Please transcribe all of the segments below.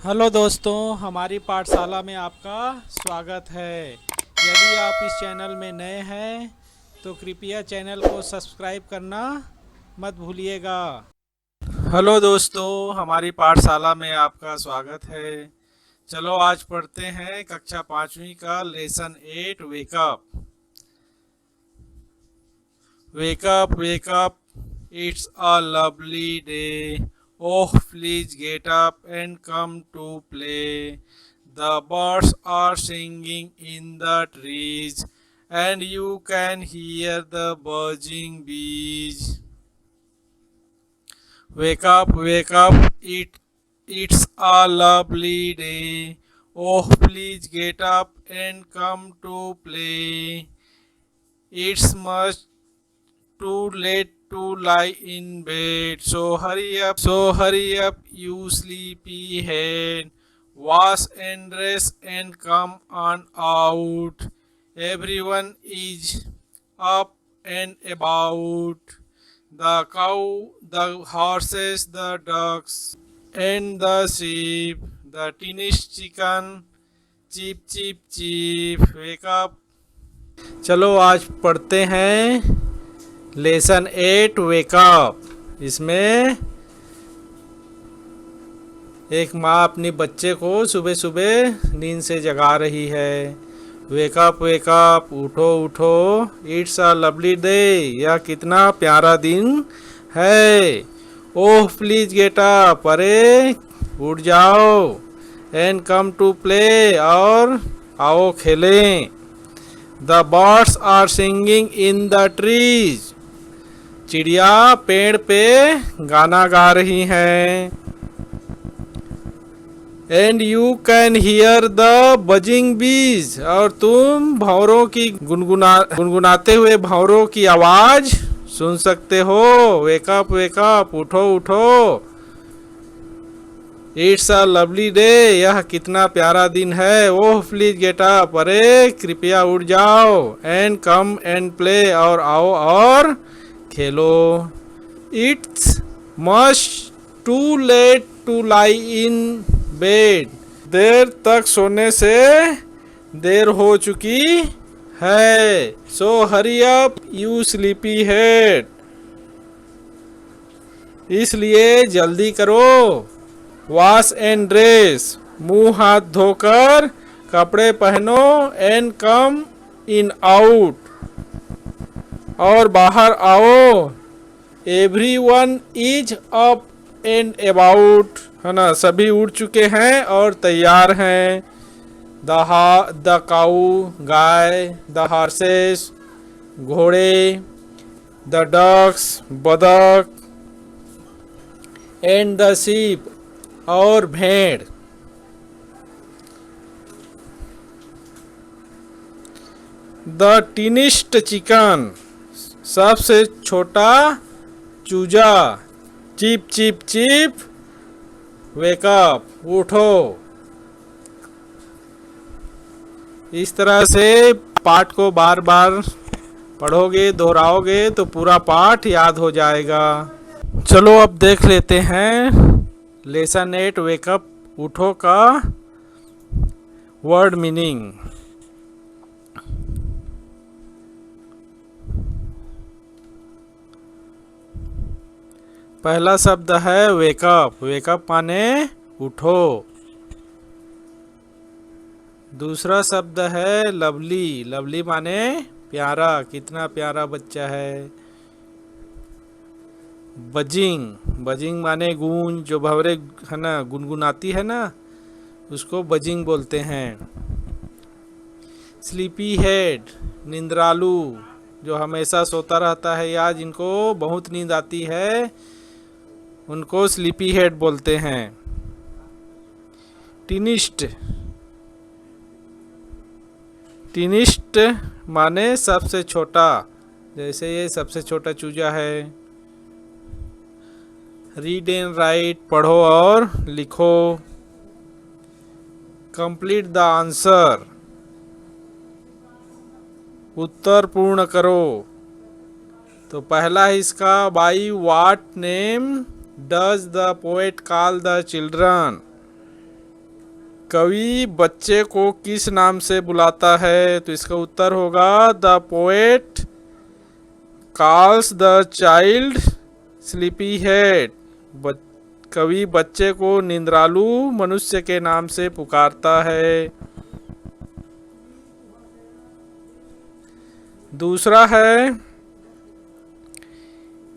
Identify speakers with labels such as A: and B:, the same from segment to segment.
A: Hello दोस्तों, हमारी पाठशाला में आपका स्वागत है। यदि आप इस चैनल में नए हैं तो कृपया चैनल को सब्सक्राइब करना मत भूलिएगा। हेलो दोस्तों, हमारी पाठशाला में आपका स्वागत है। चलो आज पढ़ते हैं कक्षा 5वीं का lesson 8 wake up. Wake up, it's a lovely day. Oh, please get up and come to play. The birds are singing in the trees, and you can hear the buzzing bees. Wake up, it's a lovely day. Oh, please get up and come to play. It's much too late to lie in bed. So hurry up, you sleepy head. Wash and dress and come on out. Everyone is up and about. The cow, the horses, the ducks, and the sheep, the teenage chicken. Cheep cheep cheep, wake up. चलो आज पढ़ते हैं lesson 8 wake up. इसमें एक माँ अपनी बच्चे को सुबह सुबह नींद से जगा रही है। वेकअप वेकअप, उठो उठो, इट्स अ लवली डे, यह कितना प्यारा दिन है। ओह प्लीज गेट अप, अरे उठ जाओ। एंड कम टू प्ले, और आओ खेलें। The birds are singing in the trees, चिड़िया पेड़ पे गाना गा रही हैं। And you can hear the buzzing bees, और तुम भंवरों की गुनगुनाते हुए भंवरों की आवाज सुन सकते हो। वेकअप वेकअप, उठो उठो, इट्स अ लवली डे, यह कितना प्यारा दिन है। ओह प्लीज गेट अप, अरे कृपया उठ जाओ। एंड कम एंड प्ले, और आओ और खेलो। It's much too late to lie in bed, देर तक सोने से देर हो चुकी है। So hurry up you sleepy head, इसलिए जल्दी करो। वॉश एंड ड्रेस, मुंह हाथ धोकर कपड़े पहनो। एंड कम इन आउट, और बाहर आओ। Everyone is up and about, है ना, सभी उठ चुके हैं और तैयार हैं। The cow, guy, the horses, घोड़े, द डक्स, बदक, एंड द शीप, और भेड़। द टीनिस्ट चिकन, सबसे छोटा चूजा। चीप चीप चीप, वेकअप, उठो। इस तरह से पाठ को बार बार पढ़ोगे, दोहराओगे तो पूरा पाठ याद हो जाएगा। चलो अब देख लेते हैं लेसन 8 वेकअप उठो का वर्ड मीनिंग। पहला शब्द है वेकअप। वेकअप माने उठो। दूसरा शब्द है लवली। लवली माने प्यारा, कितना प्यारा बच्चा है। बजिंग, बजिंग माने गूंज, जो भंवरे है ना गुनगुनाती है ना, उसको बजिंग बोलते हैं। स्लीपी हेड, निंद्रालू, जो हमेशा सोता रहता है या जिनको बहुत नींद आती है, उनको स्लीपी हेड बोलते हैं। टीनिस्ट, टीनिस्ट माने सबसे छोटा, जैसे ये सबसे छोटा चूजा है। रीड एंड राइट, पढ़ो और लिखो। कंप्लीट द आंसर, उत्तर पूर्ण करो। तो पहला है इसका, by what name does the poet call the children. कवि बच्चे को किस नाम से बुलाता है? तो इसका उत्तर होगा the poet calls the child sleepy head. कवि बच्चे को निंद्रालु मनुष्य के नाम से पुकारता है। दूसरा है,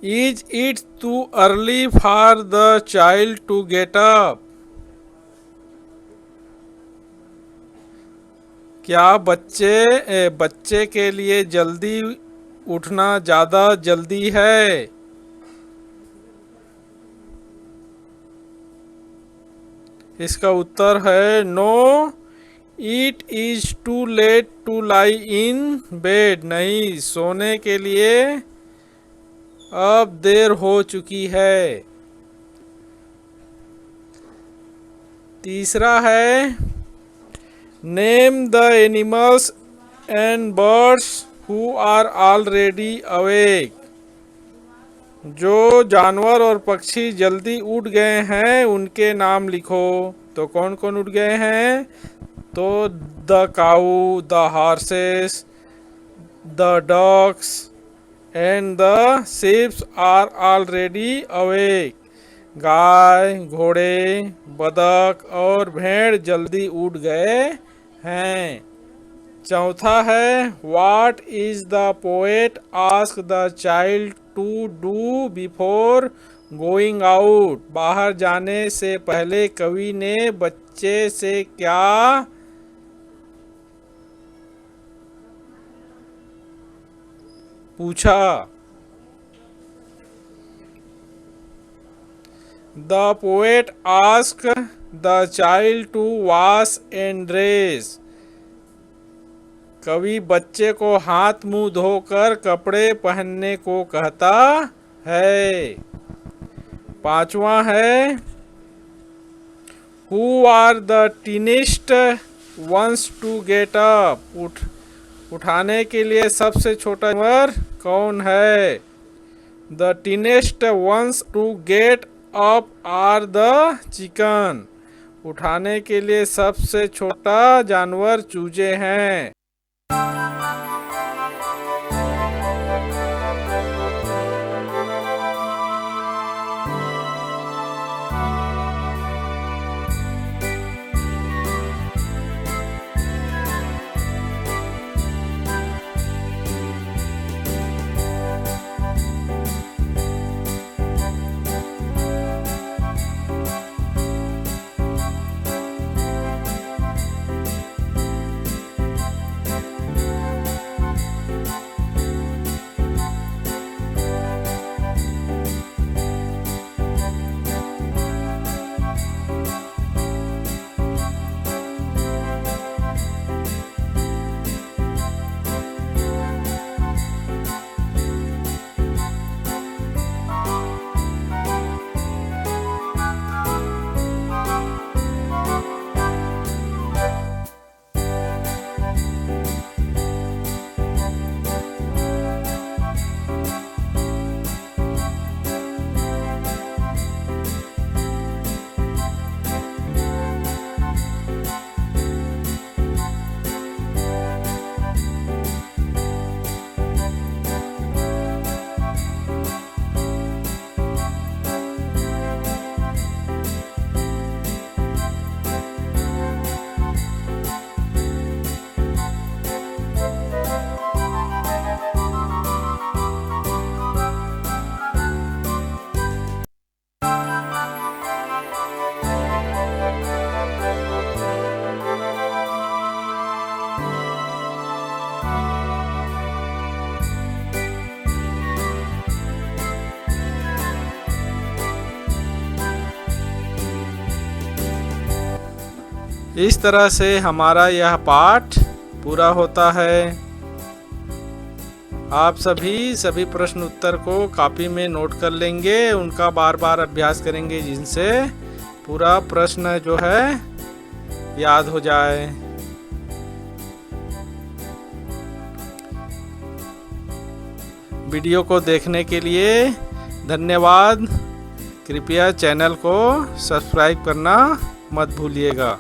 A: is it too early for the child to get up? क्या बच्चे के लिए जल्दी उठना ज़्यादा जल्दी है? इसका उत्तर है no, it is too late to lie in bed. नहीं, सोने के लिए अब देर हो चुकी है। तीसरा है, name the animals and birds who are already awake. जो जानवर और पक्षी जल्दी उठ गए हैं उनके नाम लिखो। तो कौन कौन उठ गए हैं? तो the cow, the horses, the dogs and the ships are already awake. गाय, घोड़े, बतख और भेड़ जल्दी उठ गए हैं। चौथा है, what is the poet ask the child to do before going out. बाहर जाने से पहले कवि ने बच्चे से क्या पूछा? The poet ask the child to wash and dress. कवि बच्चे को हाथ मुंह धोकर कपड़े पहनने को कहता है। पांचवा है, who are the tiniest ones to get up. उठाने के लिए सबसे छोटा जानवर कौन है? The tiniest ones to get up are the chicken. उठाने के लिए सबसे छोटा जानवर चूजे हैं। इस तरह से हमारा यह पाठ पूरा होता है। आप सभी प्रश्न उत्तर को कॉपी में नोट कर लेंगे, उनका बार बार अभ्यास करेंगे जिनसे पूरा प्रश्न जो है याद हो जाए। वीडियो को देखने के लिए धन्यवाद। कृपया चैनल को सब्सक्राइब करना मत भूलिएगा।